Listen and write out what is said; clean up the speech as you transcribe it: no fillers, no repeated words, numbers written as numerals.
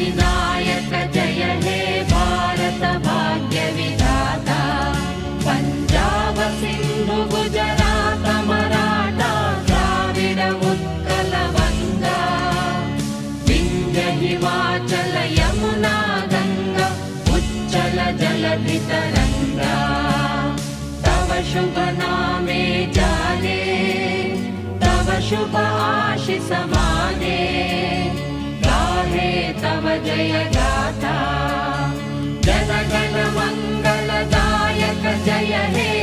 अधिनायक जय हे भारत भाग्य विधाता पंजाब सिंधु गुजरात मराठा द्राविड उत्कल वंगा विंध्य हिमाचल यमुना गंगा उच्चल जलधि तरंगा तव शुभ नामे जाने तव शुभ आशीष माने गाहे तव जय गाथा जन गण मंगलदायक जय हे